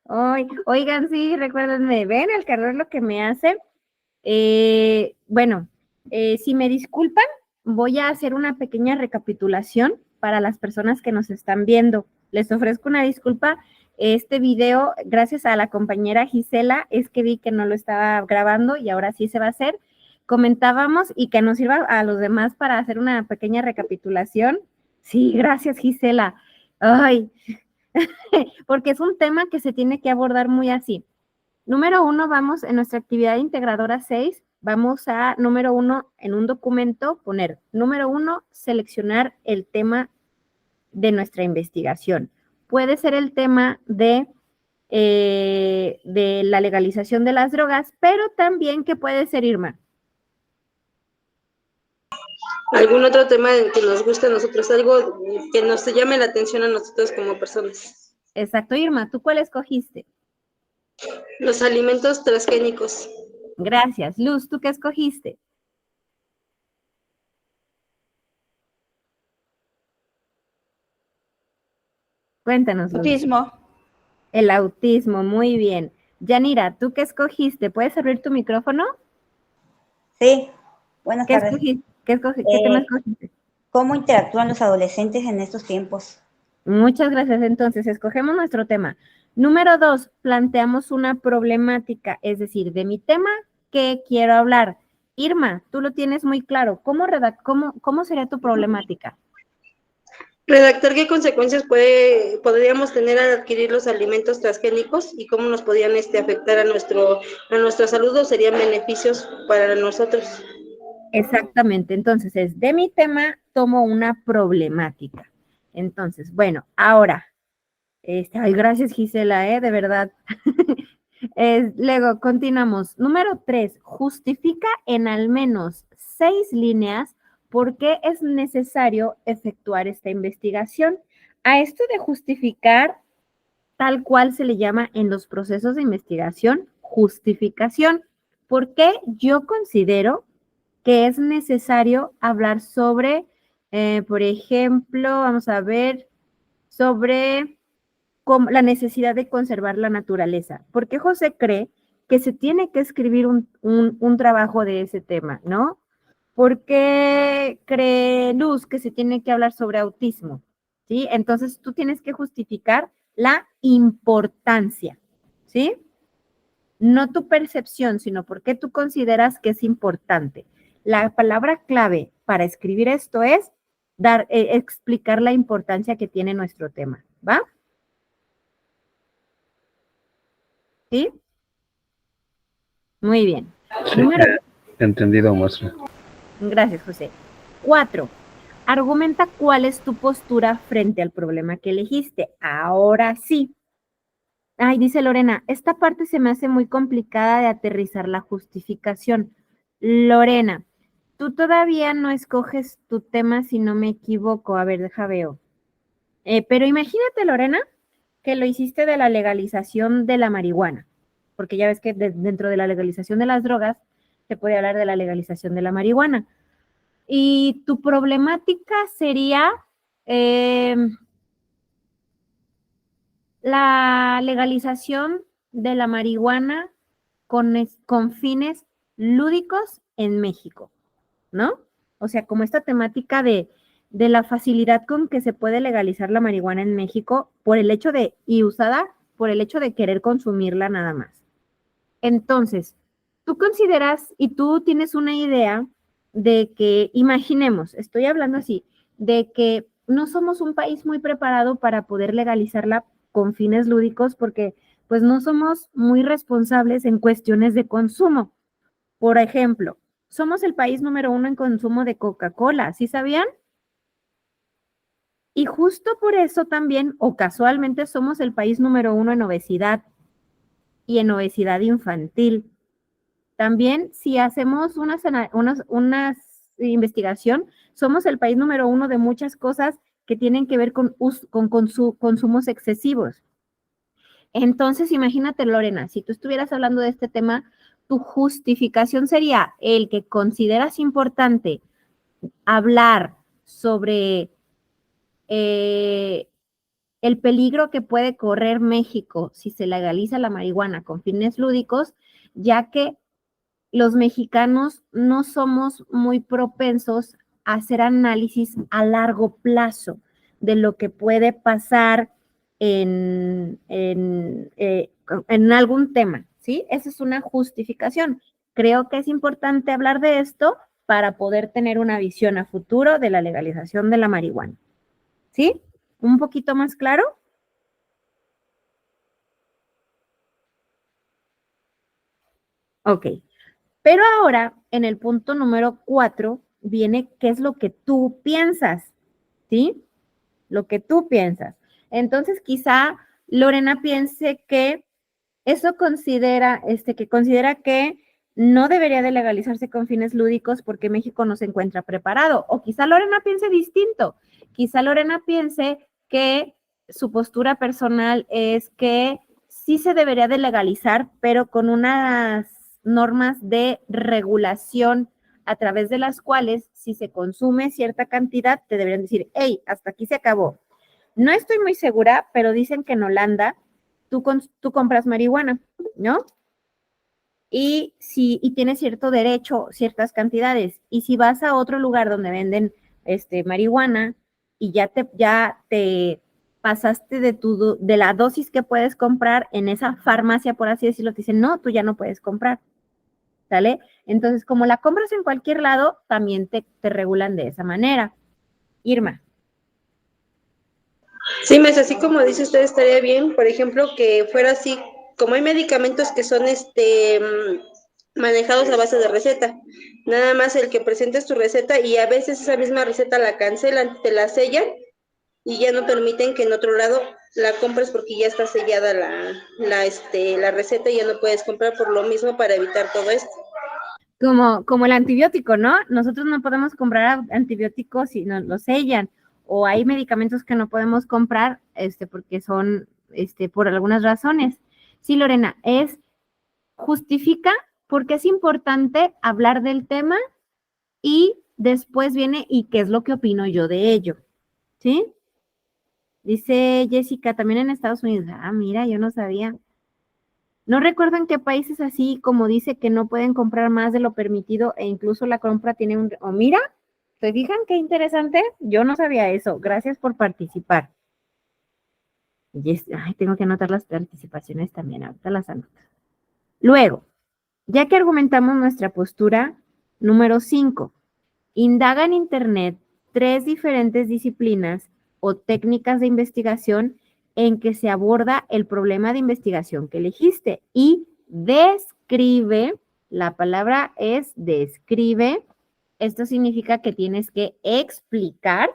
Oigan, sí, recuérdenme, ven el calor lo que me hace. Bueno, si me disculpan, voy a hacer una pequeña recapitulación para las personas que nos están viendo. Les ofrezco una disculpa. Este video, gracias a la compañera Gisela, es que vi que no lo estaba grabando y ahora sí se va a hacer. Comentábamos y que nos sirva a los demás para hacer una pequeña recapitulación. Sí, gracias, Gisela. Ay, porque es un tema que se tiene que abordar muy así. Número 1, vamos en nuestra actividad integradora 6, vamos a, número 1, en un documento, poner, número 1, seleccionar el tema de nuestra investigación. Puede ser el tema de la legalización de las drogas, pero también, ¿qué puede ser, Irma? Algún otro tema que nos guste a nosotros, algo que nos llame la atención a nosotros como personas. Exacto, Irma, ¿tú cuál escogiste? Los alimentos transgénicos. Gracias. Luz, ¿tú qué escogiste? Cuéntanos, Luz. Autismo. El autismo, muy bien. Yanira, ¿tú qué escogiste? ¿Puedes abrir tu micrófono? Sí, buenas tardes. ¿Qué tema escogiste? ¿Cómo interactúan los adolescentes en estos tiempos? Muchas gracias. Entonces, escogemos nuestro tema. Número 2, planteamos una problemática, es decir, de mi tema, ¿qué quiero hablar? Irma, tú lo tienes muy claro. ¿Cómo sería tu problemática? Redactar qué consecuencias podríamos tener al adquirir los alimentos transgénicos y cómo nos podían afectar a nuestra salud o serían beneficios para nosotros. Exactamente. Entonces, de mi tema tomo una problemática. Entonces, bueno, ahora, ay, gracias Gisela, de verdad. Luego, continuamos. Número 3, justifica en al menos 6 líneas por qué es necesario efectuar esta investigación. A esto de justificar, tal cual se le llama en los procesos de investigación, justificación. ¿Por qué yo considero que es necesario hablar sobre, por ejemplo, vamos a ver, sobre la necesidad de conservar la naturaleza? Porque José cree que se tiene que escribir un trabajo de ese tema, ¿no? ¿Por qué cree Luz que se tiene que hablar sobre autismo? ¿Sí? Entonces tú tienes que justificar la importancia, ¿sí? No tu percepción, sino por qué tú consideras que es importante. La palabra clave para escribir esto es explicar la importancia que tiene nuestro tema, ¿va? ¿Sí? Muy bien. Sí, entendido, maestra. Gracias, José. 4. Argumenta cuál es tu postura frente al problema que elegiste. Ahora sí. Ay, dice Lorena, esta parte se me hace muy complicada de aterrizar la justificación. Lorena, tú todavía no escoges tu tema si no me equivoco. A ver, deja veo. Pero imagínate, Lorena, que lo hiciste de la legalización de la marihuana, porque ya ves que dentro de la legalización de las drogas se puede hablar de la legalización de la marihuana. Y tu problemática sería la legalización de la marihuana con fines lúdicos en México, ¿no? O sea, como esta temática de la facilidad con que se puede legalizar la marihuana en México por el hecho y usada por el hecho de querer consumirla nada más. Entonces, tú consideras y tú tienes una idea de que, imaginemos, estoy hablando así, de que no somos un país muy preparado para poder legalizarla con fines lúdicos porque pues no somos muy responsables en cuestiones de consumo. Por ejemplo, somos el país número 1 en consumo de Coca-Cola, ¿sí sabían? Y justo por eso también, o casualmente, somos el país número 1 en obesidad y en obesidad infantil. También, si hacemos una investigación, somos el país número 1 de muchas cosas que tienen que ver con consumos excesivos. Entonces, imagínate, Lorena, si tú estuvieras hablando de este tema, tu justificación sería el que consideras importante hablar sobre el peligro que puede correr México si se legaliza la marihuana con fines lúdicos, ya que los mexicanos no somos muy propensos a hacer análisis a largo plazo de lo que puede pasar en algún tema, ¿sí? Esa es una justificación. Creo que es importante hablar de esto para poder tener una visión a futuro de la legalización de la marihuana, ¿sí? ¿Un poquito más claro? Ok. Pero ahora, en el punto número 4, viene qué es lo que tú piensas, ¿sí? Lo que tú piensas. Entonces, quizá Lorena piense que eso considera, que considera que no debería de legalizarse con fines lúdicos porque México no se encuentra preparado. O quizá Lorena piense distinto. Quizá Lorena piense que su postura personal es que sí se debería de legalizar, pero con unas normas de regulación a través de las cuales si se consume cierta cantidad te deberían decir, hey, hasta aquí se acabó. No estoy muy segura, pero dicen que en Holanda tú compras marihuana, ¿no? Y tienes cierto derecho, ciertas cantidades. Y si vas a otro lugar donde venden marihuana y ya te pasaste de la dosis que puedes comprar en esa farmacia, por así decirlo, te dicen, no, tú ya no puedes comprar, ¿sale? Entonces, como la compras en cualquier lado, también te regulan de esa manera. Irma. Sí, mes, así como dice usted, estaría bien, por ejemplo, que fuera así, como hay medicamentos que son manejados a base de receta, nada más el que presentes tu receta y a veces esa misma receta la cancelan, te la sellan y ya no permiten que en otro lado la compres porque ya está sellada la receta y ya no puedes comprar por lo mismo para evitar todo esto. Como el antibiótico, ¿no? Nosotros no podemos comprar antibióticos si nos lo sellan, o hay medicamentos que no podemos comprar, porque son, por algunas razones. Sí, Lorena, justifica porque es importante hablar del tema y después viene y qué es lo que opino yo de ello, ¿sí? Dice Jessica, también en Estados Unidos. Ah, mira, yo no sabía. No recuerdo en qué países así como dice que no pueden comprar más de lo permitido e incluso la compra tiene un... Oh, mira, ¿se fijan qué interesante? Yo no sabía eso. Gracias por participar. Ay, tengo que anotar las participaciones también, ahorita las anoto. Luego, ya que argumentamos nuestra postura, número 5, indaga en Internet 3 diferentes disciplinas o técnicas de investigación en que se aborda el problema de investigación que elegiste y describe, la palabra es describe, esto significa que tienes que explicar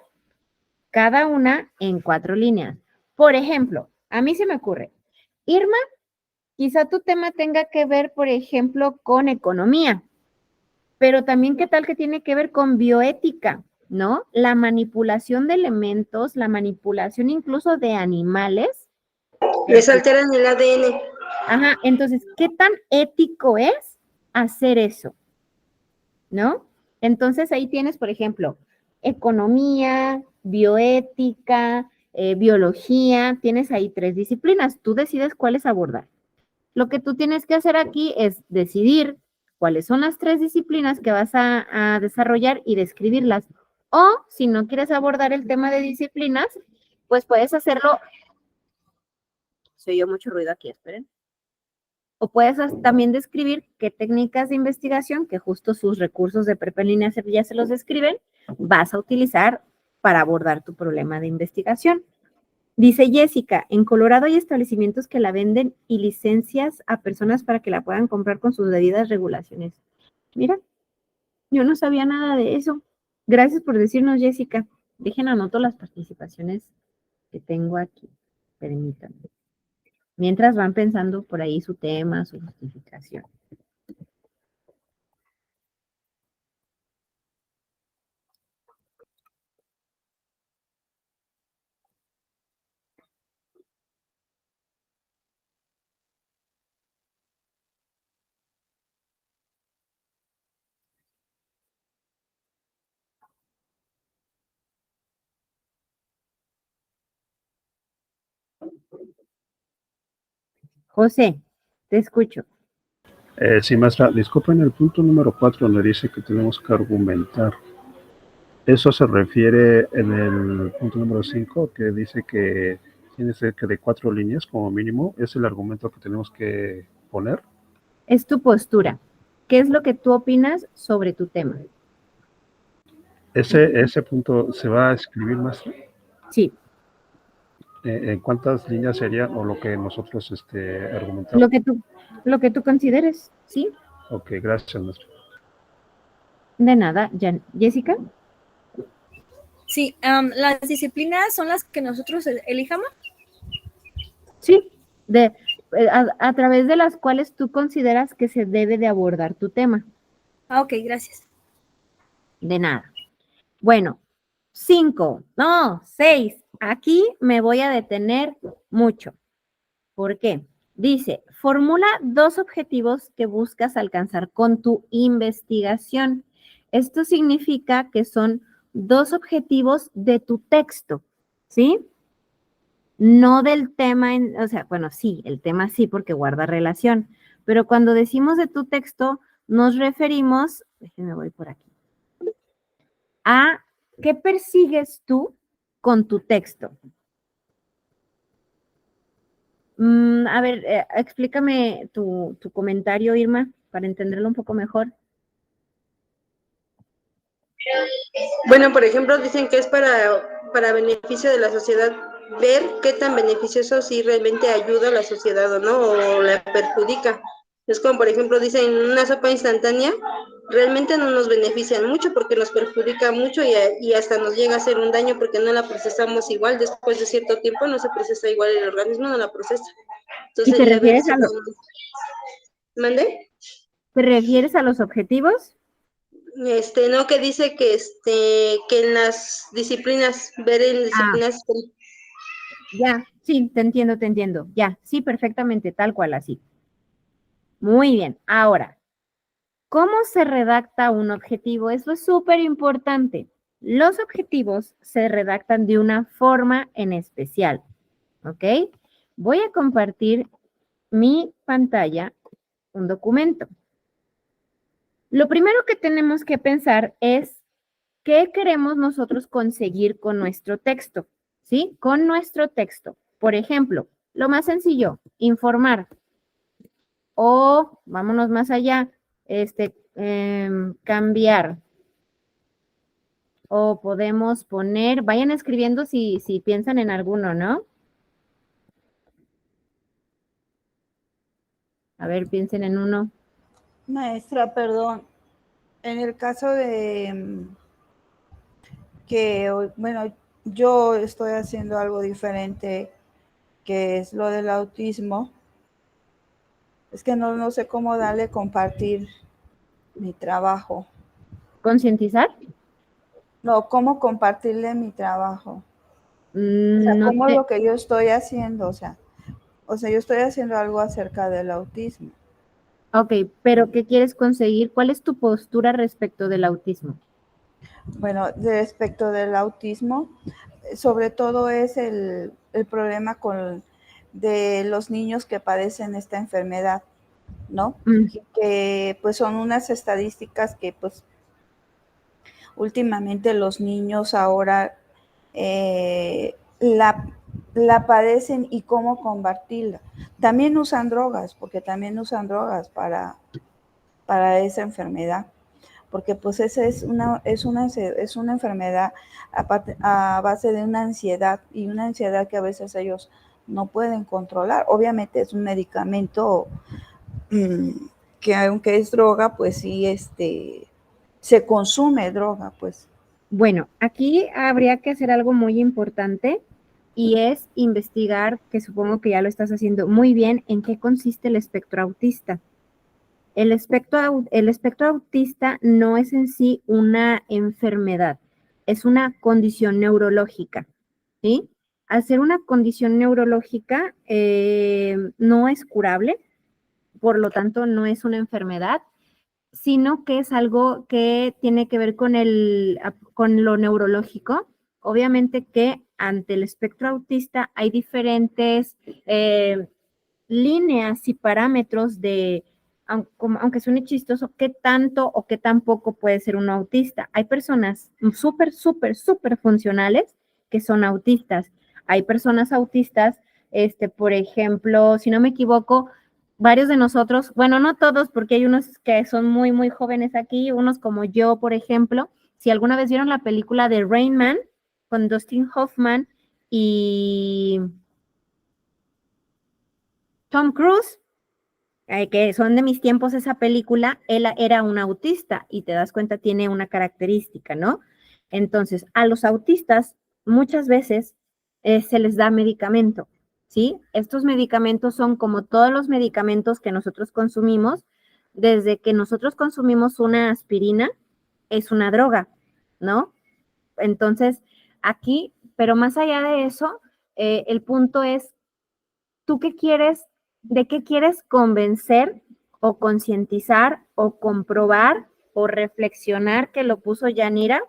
cada una en 4 líneas. Por ejemplo, a mí se me ocurre, Irma, quizá tu tema tenga que ver, por ejemplo, con economía, pero también qué tal que tiene que ver con bioética, ¿no? La manipulación de elementos, la manipulación incluso de animales. Les alteran el ADN. Ajá, entonces, ¿qué tan ético es hacer eso? ¿No? Entonces ahí tienes, por ejemplo, economía, bioética, biología, tienes ahí 3 disciplinas, tú decides cuáles abordar. Lo que tú tienes que hacer aquí es decidir cuáles son las 3 disciplinas que vas a desarrollar y describirlas. O si no quieres abordar el tema de disciplinas, pues puedes hacerlo. Se oyó mucho ruido aquí, esperen. O puedes también describir qué técnicas de investigación, que justo sus recursos de prepa en línea ya se los describen, vas a utilizar para abordar tu problema de investigación. Dice Jessica, en Colorado hay establecimientos que la venden y licencias a personas para que la puedan comprar con sus debidas regulaciones. Mira, yo no sabía nada de eso. Gracias por decirnos, Jessica. Dejen anoto las participaciones que tengo aquí. Permítanme. Mientras van pensando por ahí su tema, su justificación. José, te escucho. Sí, maestra, disculpen el punto número 4 donde dice que tenemos que argumentar. ¿Eso se refiere en el punto número 5 que dice que tiene cerca de 4 líneas como mínimo? ¿Es el argumento que tenemos que poner? Es tu postura. ¿Qué es lo que tú opinas sobre tu tema? ¿Ese punto se va a escribir, maestra? Sí, ¿En cuántas líneas serían o lo que nosotros argumentamos? lo que tú consideres, ¿sí? Ok, gracias, maestra. De nada, Jessica. Sí, las disciplinas son las que nosotros elijamos. Sí, a través de las cuales tú consideras que se debe de abordar tu tema. Ah, ok, gracias. De nada. Bueno, 5, no, 6. Aquí me voy a detener mucho. ¿Por qué? Dice, formula 2 objetivos que buscas alcanzar con tu investigación. Esto significa que son 2 objetivos de tu texto, ¿sí? No del tema, o sea, bueno, sí, el tema sí, porque guarda relación, pero cuando decimos de tu texto, nos referimos, déjenme voy por aquí, a qué persigues tú con tu texto. A ver, explícame tu comentario, Irma, para entenderlo un poco mejor. Bueno, por ejemplo, dicen que es para beneficio de la sociedad ver qué tan beneficioso si realmente ayuda a la sociedad o no, o la perjudica. Es como, por ejemplo, dicen una sopa instantánea, realmente no nos benefician mucho porque nos perjudica mucho y hasta nos llega a hacer un daño porque no la procesamos igual. Después de cierto tiempo no se procesa igual, el organismo no la procesa. ¿Y Entonces, te ya ver refieres si ¿Mande? te refieres a los objetivos? No, que dice que en las disciplinas, ver en Ah, disciplinas. ya, sí, te entiendo, ya, sí, perfectamente, tal cual, así. Muy bien, ahora, ¿cómo se redacta un objetivo? Eso es súper importante. Los objetivos se redactan de una forma en especial, ¿ok? Voy a compartir mi pantalla, un documento. Lo primero que tenemos que pensar es qué queremos nosotros conseguir con nuestro texto, ¿sí? Con nuestro texto. Por ejemplo, lo más sencillo, informar. O vámonos más allá, cambiar. O podemos poner, vayan escribiendo si piensan en alguno, ¿no? A ver, piensen en uno. Maestra, perdón, en el caso de que, bueno, yo estoy haciendo algo diferente, que es lo del autismo, es que no sé cómo darle compartir mi trabajo. ¿Concientizar? No, cómo compartirle mi trabajo. O sea, No cómo te... lo que yo estoy haciendo, o sea, yo estoy haciendo algo acerca del autismo. Ok, pero ¿qué quieres conseguir? ¿Cuál es tu postura respecto del autismo? Bueno, respecto del autismo, sobre todo es el problema de los niños que padecen esta enfermedad, ¿no? Que pues son unas estadísticas que pues últimamente los niños ahora la padecen y cómo combatirla. También usan drogas, porque también usan drogas para esa enfermedad, porque pues esa es una enfermedad a base de una ansiedad, y una ansiedad que a veces ellos no pueden controlar. Obviamente es un medicamento que aunque es droga, pues sí, se consume droga, pues. Bueno, aquí habría que hacer algo muy importante y es investigar, que supongo que ya lo estás haciendo muy bien, en qué consiste el espectro autista. El espectro autista no es en sí una enfermedad, es una condición neurológica, ¿sí? Al ser una condición neurológica, no es curable, por lo tanto no es una enfermedad, sino que es algo que tiene que ver con lo neurológico. Obviamente que ante el espectro autista hay diferentes líneas y parámetros de, aunque suene chistoso, qué tanto o qué tan poco puede ser un autista. Hay personas súper, súper, súper funcionales que son autistas. Hay personas autistas, por ejemplo, si no me equivoco, varios de nosotros, bueno, no todos, porque hay unos que son muy, muy jóvenes aquí, unos como yo, por ejemplo, si alguna vez vieron la película de Rain Man con Dustin Hoffman y Tom Cruise, que son de mis tiempos esa película, él era un autista y te das cuenta tiene una característica, ¿no? Entonces, a los autistas muchas veces se les da medicamento, ¿sí? Estos medicamentos son como todos los medicamentos que nosotros consumimos. Desde que nosotros consumimos una aspirina, es una droga, ¿no? Entonces, aquí, pero más allá de eso, el punto es, ¿tú qué quieres? ¿De qué quieres convencer o concientizar o comprobar o reflexionar, que lo puso Yanira,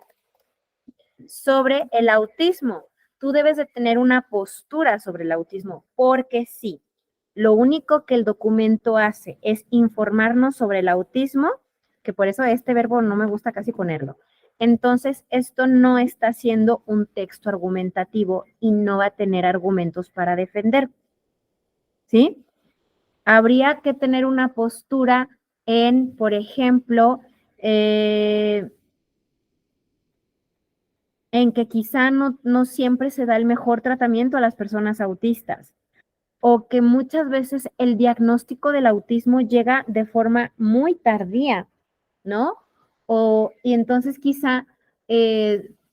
sobre el autismo? Tú debes de tener una postura sobre el autismo, porque sí, lo único que el documento hace es informarnos sobre el autismo, que por eso este verbo no me gusta casi ponerlo. Entonces, esto no está siendo un texto argumentativo y no va a tener argumentos para defender, ¿sí? Habría que tener una postura en, por ejemplo, en que quizá no siempre se da el mejor tratamiento a las personas autistas, o que muchas veces el diagnóstico del autismo llega de forma muy tardía, ¿no? Y entonces quizá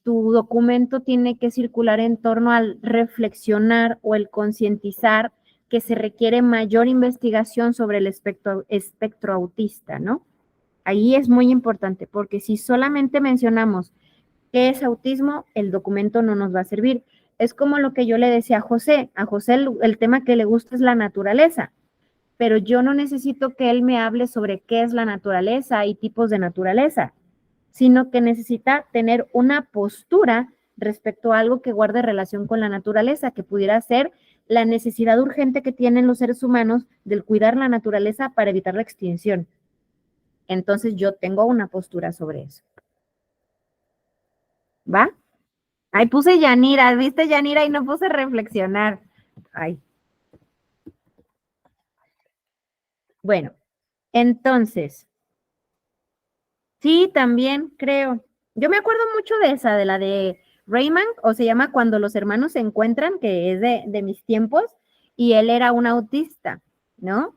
tu documento tiene que circular en torno al reflexionar o el concientizar que se requiere mayor investigación sobre el espectro autista, ¿no? Ahí es muy importante, porque si solamente mencionamos qué es autismo, el documento no nos va a servir. Es como lo que yo le decía a José. A José el tema que le gusta es la naturaleza, pero yo no necesito que él me hable sobre qué es la naturaleza y tipos de naturaleza, sino que necesita tener una postura respecto a algo que guarde relación con la naturaleza, que pudiera ser la necesidad urgente que tienen los seres humanos del cuidar la naturaleza para evitar la extinción. Entonces yo tengo una postura sobre eso. ¿Va? Ahí puse Yanira, ¿viste Yanira? Y no puse reflexionar. Ay. Bueno, entonces, sí, también creo. Yo me acuerdo mucho de esa, de la de Rayman, o se llama Cuando los hermanos se encuentran, que es de mis tiempos, y él era un autista, ¿no?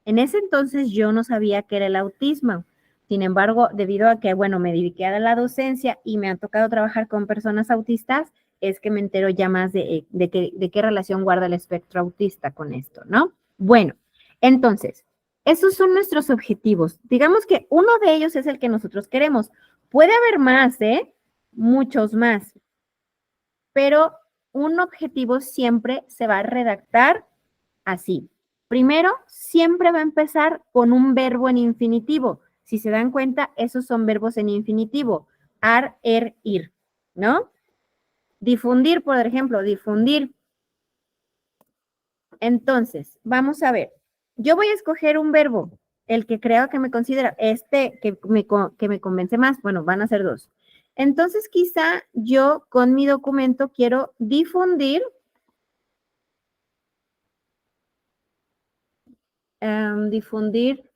En ese entonces yo no sabía qué era el autismo. Sin embargo, debido a que, bueno, me dediqué a la docencia y me ha tocado trabajar con personas autistas, es que me entero ya más de qué relación guarda el espectro autista con esto, ¿no? Bueno, entonces, esos son nuestros objetivos. Digamos que uno de ellos es el que nosotros queremos. Puede haber más, muchos más, pero un objetivo siempre se va a redactar así. Primero, siempre va a empezar con un verbo en infinitivo. Si se dan cuenta, esos son verbos en infinitivo. Ar, ir, ¿no? Difundir, por ejemplo, difundir. Entonces, vamos a ver. Yo voy a escoger un verbo, el que creo que me considera, que me convence más. Bueno, van a ser dos. Entonces, quizá yo con mi documento quiero difundir. Difundir.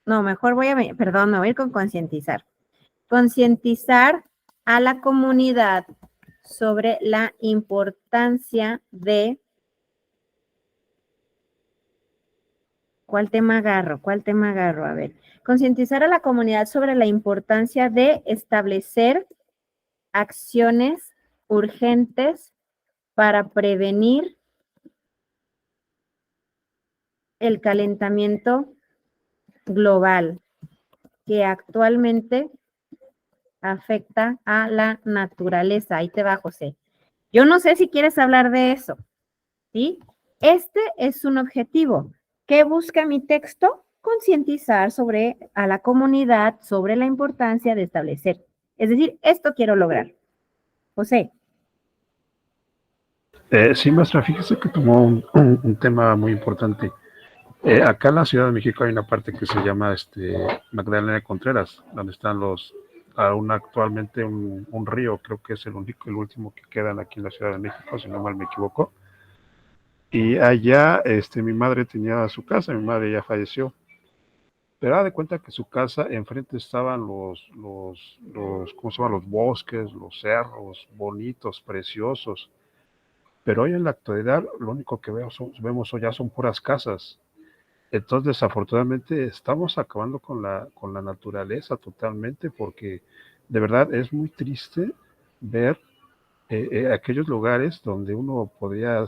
No, mejor me voy a ir con concientizar. Concientizar a la comunidad sobre la importancia de... ¿Cuál tema agarro? A ver, concientizar a la comunidad sobre la importancia de establecer acciones urgentes para prevenir el calentamiento global que actualmente afecta a la naturaleza. Ahí te va, José. Yo no sé si quieres hablar de eso, ¿sí? Este es un objetivo. ¿Qué busca mi texto? Concientizar a la comunidad sobre la importancia de establecer. Es decir, esto quiero lograr. José. Sí, maestra, fíjese que tomó un tema muy importante. Acá en la Ciudad de México hay una parte que se llama Magdalena Contreras, donde están aún actualmente un río, creo que es el último que quedan aquí en la Ciudad de México, si no mal me equivoco. Y allá mi madre tenía su casa, mi madre ya falleció. Pero da de cuenta que su casa enfrente estaban ¿cómo se llama? Los bosques, los cerros, bonitos, preciosos. Pero hoy en la actualidad lo único que vemos hoy ya son puras casas. Entonces, desafortunadamente, estamos acabando con la naturaleza totalmente porque de verdad es muy triste ver aquellos lugares donde uno podía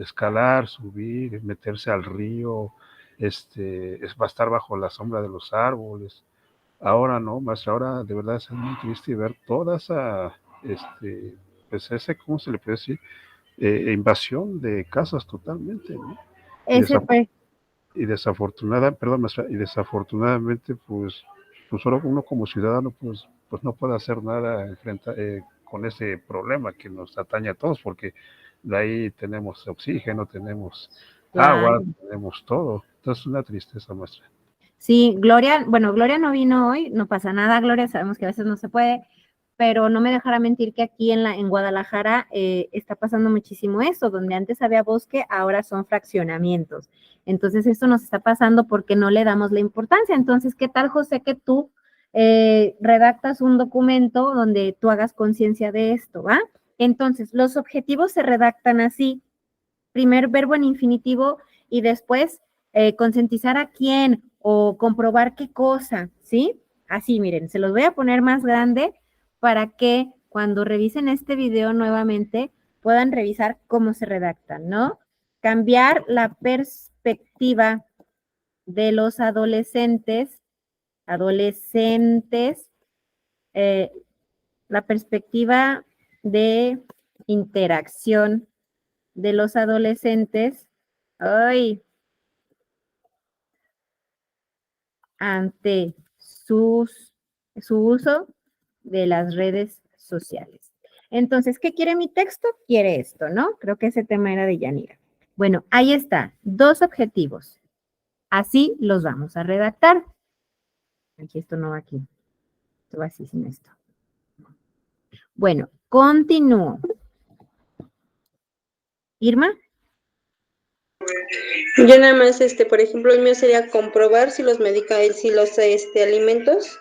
escalar, subir, meterse al río, va a estar bajo la sombra de los árboles. Ahora no, más ahora de verdad es muy triste ver toda esa, ¿cómo se le puede decir? Invasión de casas totalmente, ¿no? Y, Ese fue, y desafortunadamente, pues solo uno como ciudadano, pues no puede hacer nada con ese problema que nos atañe a todos, porque de ahí tenemos oxígeno, tenemos agua, claro. tenemos todo. Entonces, es una tristeza nuestra. Sí, Gloria, bueno, Gloria no vino hoy, no pasa nada, Gloria, sabemos que a veces no se puede, pero no me dejará mentir que aquí en Guadalajara está pasando muchísimo eso, donde antes había bosque, ahora son fraccionamientos. Entonces, esto nos está pasando porque no le damos la importancia. Entonces, ¿qué tal, José, que tú redactas un documento donde tú hagas conciencia de esto, ¿va? Entonces, los objetivos se redactan así, primer verbo en infinitivo y después concientizar a quién o comprobar qué cosa, ¿sí? Así, miren, se los voy a poner más grande para que cuando revisen este video nuevamente puedan revisar cómo se redactan, ¿no? Cambiar la perspectiva de los adolescentes, la perspectiva de interacción de los adolescentes, ay, ante su uso de las redes sociales. Entonces, ¿qué quiere mi texto? Quiere esto, ¿no? Creo que ese tema era de Yanira. Bueno, ahí está, 2 objetivos. Así los vamos a redactar. Aquí esto no va aquí. Esto va así sin esto. Bueno, continúo. Irma. Yo nada más, por ejemplo, el mío sería comprobar si los alimentos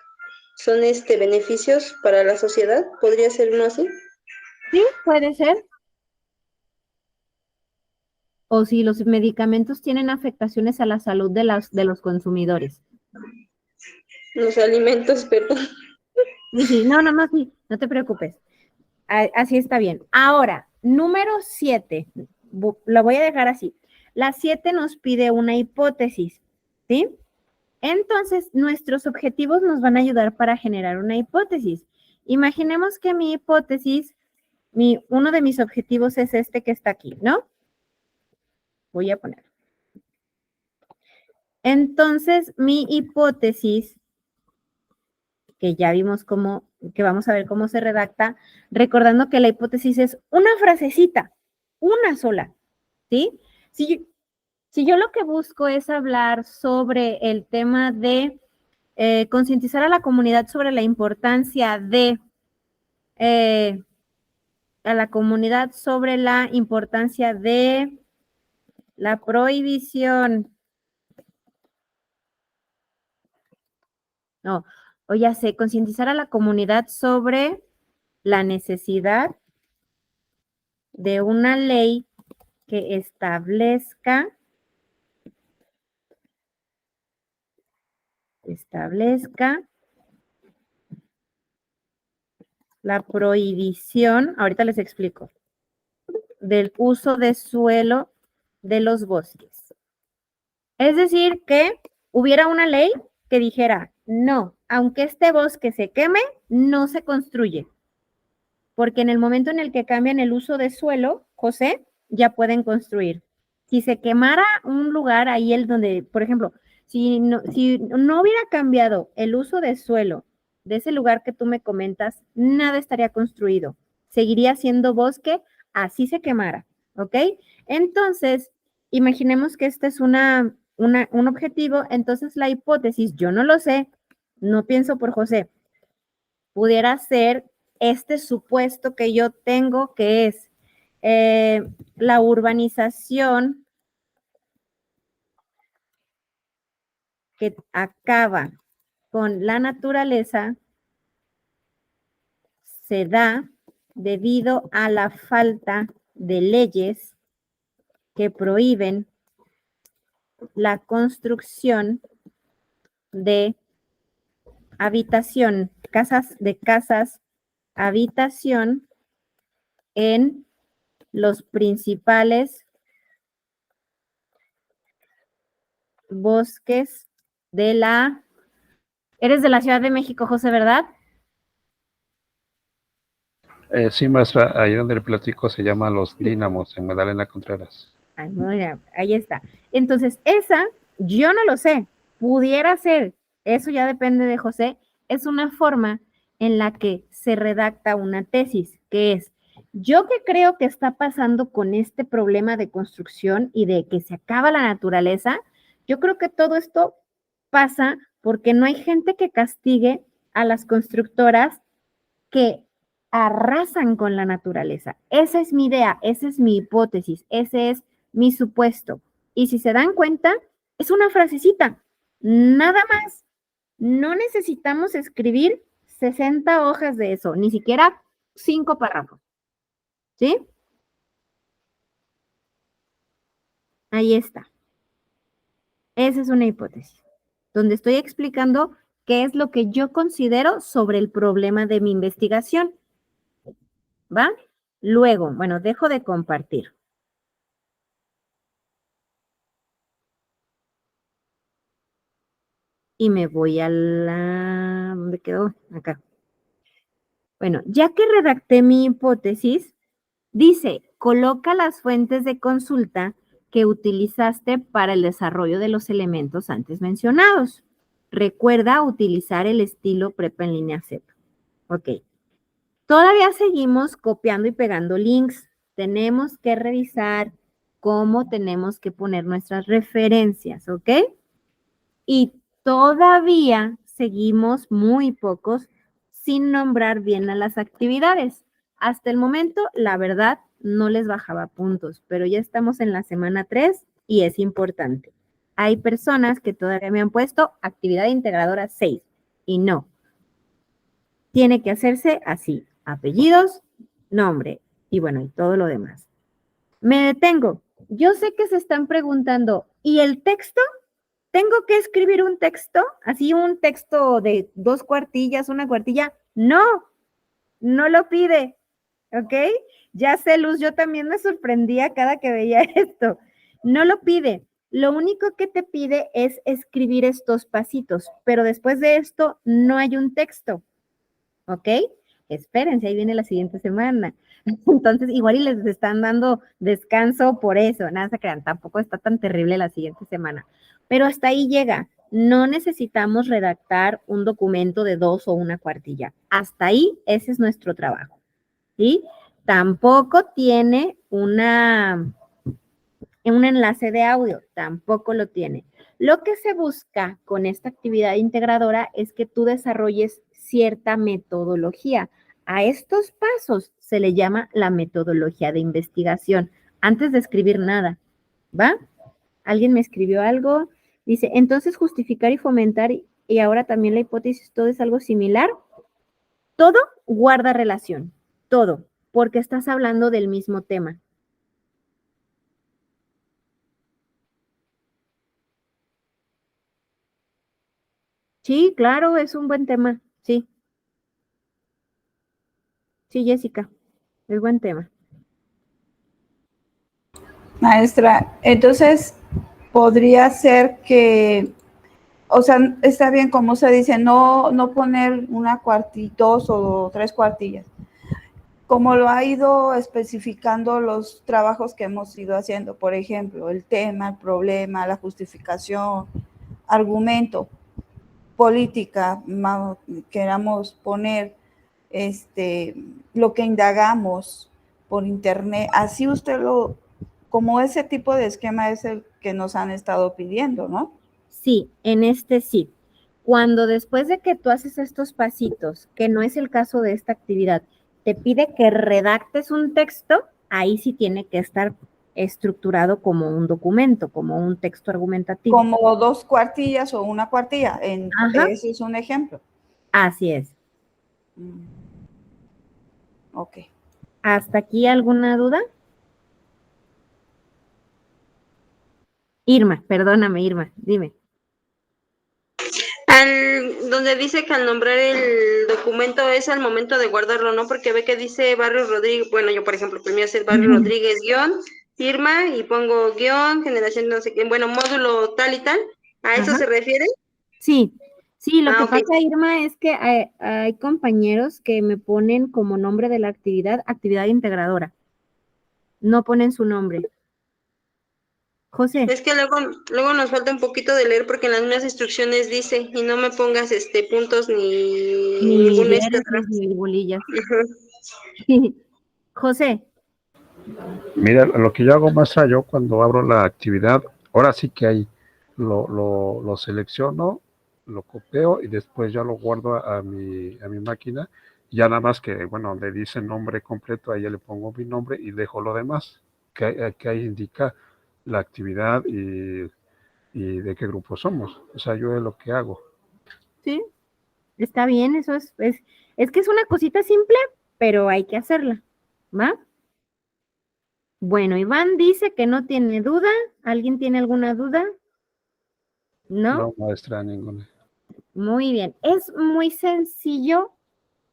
son beneficios para la sociedad. ¿Podría ser uno así? Sí, puede ser. O si los medicamentos tienen afectaciones a la salud de los consumidores. Los alimentos, perdón. Sí, no, sí, no te preocupes. Así está bien. Ahora, número 7, lo voy a dejar así. La 7 nos pide una hipótesis, ¿sí? Entonces, nuestros objetivos nos van a ayudar para generar una hipótesis. Imaginemos que mi hipótesis, uno de mis objetivos es este que está aquí, ¿no? Voy a poner. Entonces, mi hipótesis, que ya vimos que vamos a ver cómo se redacta, recordando que la hipótesis es una frasecita, una sola, ¿sí? Si yo lo que busco es hablar sobre el tema de concientizar a la comunidad sobre la importancia de la prohibición. No, o ya sé, concientizar a la comunidad sobre la necesidad de una ley que establezca la prohibición, ahorita les explico, del uso de suelo de los bosques. Es decir, que hubiera una ley que dijera, no, aunque este bosque se queme, no se construye. Porque en el momento en el que cambian el uso de suelo, José, ya pueden construir. Si se quemara un lugar ahí donde, por ejemplo, si no hubiera cambiado el uso de suelo de ese lugar que tú me comentas, nada estaría construido. Seguiría siendo bosque, así se quemara. ¿ok? Entonces, imaginemos que este es un objetivo, entonces la hipótesis, yo no lo sé, no pienso por José, pudiera ser este supuesto que yo tengo, que es la urbanización que acaba con la naturaleza se da debido a la falta de leyes que prohíben la construcción de habitación, habitación en los principales bosques de la... Eres de la Ciudad de México, José, ¿verdad? Sí, maestra, ahí donde el platico se llama Los Dínamos, en Magdalena Contreras. Ay, mira, ahí está. Entonces, esa, yo no lo sé, pudiera ser, eso ya depende de José, es una forma en la que se redacta una tesis, que es, yo que creo que está pasando con este problema de construcción y de que se acaba la naturaleza, yo creo que todo esto pasa porque no hay gente que castigue a las constructoras que arrasan con la naturaleza. Esa es mi idea, esa es mi hipótesis, ese es mi supuesto. Y si se dan cuenta, es una frasecita, nada más. No necesitamos escribir 60 hojas de eso, ni siquiera 5 párrafos. ¿Sí? Ahí está. Esa es una hipótesis, donde estoy explicando qué es lo que yo considero sobre el problema de mi investigación. ¿Va? Luego, bueno, dejo de compartir. Y me voy a la... ¿Dónde quedó? Acá. Bueno, ya que redacté mi hipótesis, dice, coloca las fuentes de consulta que utilizaste para el desarrollo de los elementos antes mencionados. Recuerda utilizar el estilo prepa en línea Z. Ok. Todavía seguimos copiando y pegando links. Tenemos que revisar cómo tenemos que poner nuestras referencias, ¿ok? Y todavía seguimos muy pocos sin nombrar bien a las actividades. Hasta el momento, la verdad, no les bajaba puntos, pero ya estamos en la semana 3 y es importante. Hay personas que todavía me han puesto actividad integradora 6 y no. Tiene que hacerse así, apellidos, nombre y bueno, y todo lo demás. Me detengo. Yo sé que se están preguntando, ¿y el texto? ¿Tengo que escribir un texto? Así un texto de 2 cuartillas, 1 cuartilla. No, no lo pide, ¿ok? Ya sé, Luz, yo también me sorprendía cada que veía esto. No lo pide. Lo único que te pide es escribir estos pasitos, pero después de esto no hay un texto, ¿ok? Espérense, ahí viene la siguiente semana. Entonces, igual y les están dando descanso por eso, nada se crean, tampoco está tan terrible la siguiente semana. Pero hasta ahí llega. No necesitamos redactar un documento de 2 o 1 cuartilla. Hasta ahí, ese es nuestro trabajo. ¿Sí? Tampoco tiene un enlace de audio, tampoco lo tiene. Lo que se busca con esta actividad integradora es que tú desarrolles cierta metodología. A estos pasos se le llama la metodología de investigación, antes de escribir nada, ¿va? ¿Alguien me escribió algo? Dice, entonces justificar y fomentar y ahora también la hipótesis, ¿todo es algo similar? Todo guarda relación, todo, porque estás hablando del mismo tema. Sí, claro, es un buen tema, sí. Sí, Jessica, es buen tema. Maestra, entonces podría ser que, o sea, está bien como se dice, no poner 2 o 3 cuartillas. Como lo ha ido especificando los trabajos que hemos ido haciendo, por ejemplo, el tema, el problema, la justificación, argumento, política, queramos poner lo que indagamos por internet, así usted lo como ese tipo de esquema es el que nos han estado pidiendo, ¿no? Sí, en este sí. Cuando después de que tú haces estos pasitos, que no es el caso de esta actividad, te pide que redactes un texto, ahí sí tiene que estar estructurado como un documento, como un texto argumentativo. Como 2 cuartillas o 1 cuartilla. Ajá. Ese es un ejemplo. Así es. Ok. ¿Hasta aquí alguna duda? Irma, perdóname, Irma, dime. Donde dice que al nombrar el documento es al momento de guardarlo, ¿no? Porque ve que dice Barrio Rodríguez, bueno, yo por ejemplo, el mío es el Barrio Rodríguez guión, firma y pongo guión, generación no sé qué, bueno, módulo tal y tal. ¿A eso Ajá. se refiere? Sí, lo que ok. pasa, Irma, es que hay compañeros que me ponen como nombre de la actividad integradora. No ponen su nombre. José. Es que luego nos falta un poquito de leer porque en las mismas instrucciones dice, y no me pongas puntos ni Ni ningún diéresis, ni virgulillas. José. Mira, lo que yo hago, maestra, yo cuando abro la actividad, ahora sí que ahí lo selecciono, lo copio y después ya lo guardo a mi máquina. Ya nada más que, bueno, le dice nombre completo, ahí ya le pongo mi nombre y dejo lo demás, que ahí indica la actividad y de qué grupo somos. O sea, yo es lo que hago. Sí, está bien, eso es que es una cosita simple, pero hay que hacerla, ¿va? Bueno, Iván dice que no tiene duda. ¿Alguien tiene alguna duda? ¿No? No, maestra, ninguna. Muy bien. Es muy sencillo,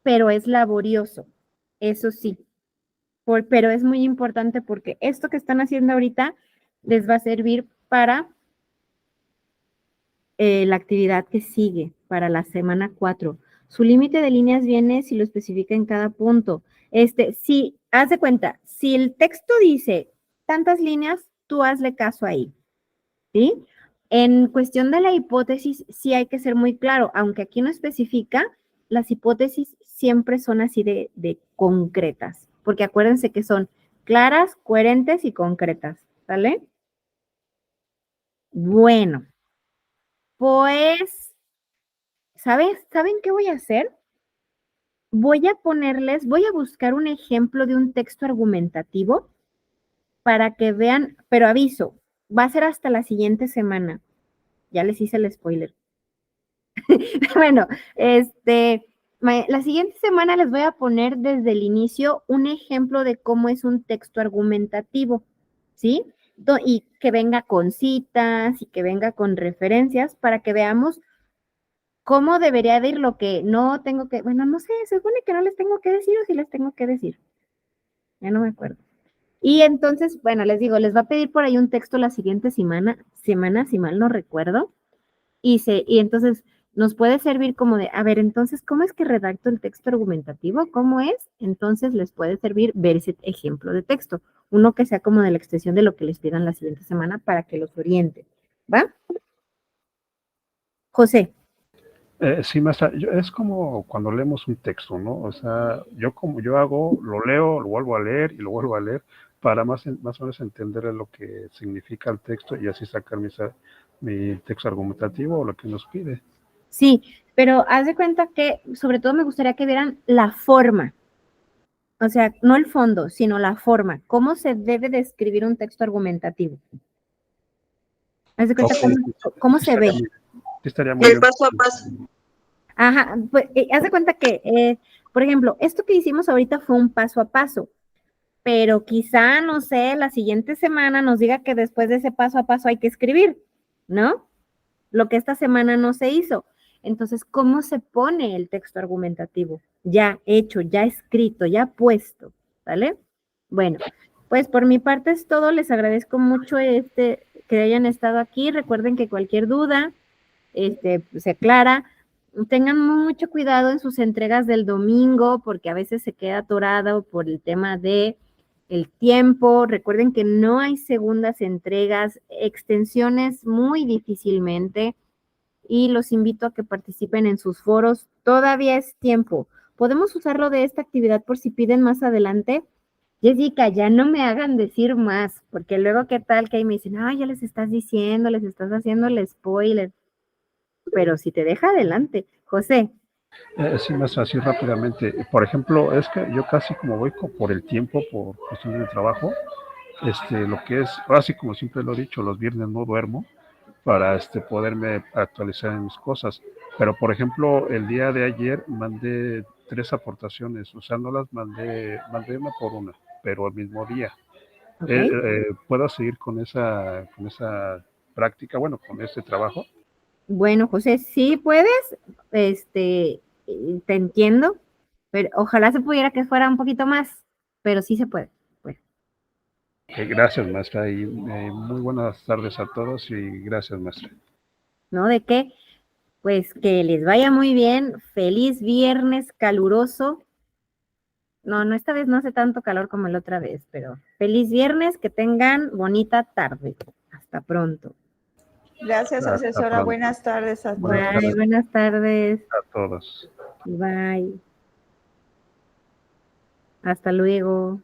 pero es laborioso. Eso sí. Pero es muy importante porque esto que están haciendo ahorita les va a servir para la actividad que sigue, para la semana 4. Su límite de líneas viene si lo especifica en cada punto. Si, haz de cuenta, si el texto dice tantas líneas, tú hazle caso ahí, ¿sí? En cuestión de la hipótesis, sí hay que ser muy claro, aunque aquí no especifica, las hipótesis siempre son así de concretas, porque acuérdense que son claras, coherentes y concretas, ¿vale? Bueno, pues, ¿saben qué voy a hacer? Voy a buscar un ejemplo de un texto argumentativo para que vean, pero aviso, va a ser hasta la siguiente semana. Ya les hice el spoiler. Bueno, la siguiente semana les voy a poner desde el inicio un ejemplo de cómo es un texto argumentativo, ¿sí? Y que venga con citas y que venga con referencias para que veamos cómo debería de ir lo que no tengo que, bueno, no sé, se supone que no les tengo que decir o si les tengo que decir. Ya no me acuerdo. Y entonces, bueno, les digo, les va a pedir por ahí un texto la siguiente semana, si mal no recuerdo. Y entonces nos puede servir como de, a ver, entonces, ¿cómo es que redacto el texto argumentativo? ¿Cómo es? Entonces les puede servir ver ese ejemplo de texto, uno que sea como de la extensión de lo que les pidan la siguiente semana para que los oriente, ¿va? José. Sí, maestra, es como cuando leemos un texto, ¿no? O sea, yo hago, lo leo, lo vuelvo a leer y lo vuelvo a leer para más o menos entender lo que significa el texto y así sacar mi texto argumentativo o lo que nos pide. Sí, pero haz de cuenta que sobre todo me gustaría que vieran la forma, o sea, no el fondo, sino la forma, cómo se debe de escribir un texto argumentativo. Haz de cuenta cómo se ve. Estaría muy El paso a paso. Ajá, pues haz de cuenta que, por ejemplo, esto que hicimos ahorita fue un paso a paso, pero quizá, no sé, la siguiente semana nos diga que después de ese paso a paso hay que escribir, ¿no? Lo que esta semana no se hizo. Entonces, ¿cómo se pone el texto argumentativo? Ya hecho, ya escrito, ya puesto, ¿vale? Bueno, pues por mi parte es todo. Les agradezco mucho que hayan estado aquí. Recuerden que cualquier duda se aclara. Tengan mucho cuidado en sus entregas del domingo, porque a veces se queda atorado por el tema de el tiempo. Recuerden que no hay segundas entregas, extensiones muy difícilmente, y los invito a que participen en sus foros. Todavía es tiempo. Podemos usarlo de esta actividad por si piden más adelante. Jessica, ya no me hagan decir más, porque luego qué tal que ahí me dicen, ay, ya les estás diciendo, les estás haciendo el spoiler. Pero si te deja adelante. José, Sí, maestra, así rápidamente. Por ejemplo, es que yo casi como voy por el tiempo, por cuestiones de trabajo, lo que es, ahora sí como siempre lo he dicho, los viernes no duermo para poderme actualizar en mis cosas. Pero por ejemplo, el día de ayer mandé 3 aportaciones, o sea, no las mandé una por una, pero el mismo día. ¿ok? ¿Puedo seguir con esa práctica, bueno, con este trabajo? Bueno, José, sí puedes, te entiendo, pero ojalá se pudiera que fuera un poquito más, pero sí se puede. Bueno, Gracias, maestra, y muy buenas tardes a todos y gracias, maestra. ¿no? ¿De qué? Pues que les vaya muy bien, feliz viernes caluroso. No, no, esta vez no hace tanto calor como la otra vez, pero feliz viernes, que tengan bonita tarde. Hasta pronto. Gracias, Hasta asesora. pronto. Buenas tardes a Buenas todos. Bye, tardes buenas tardes. a todos. Bye. Hasta luego.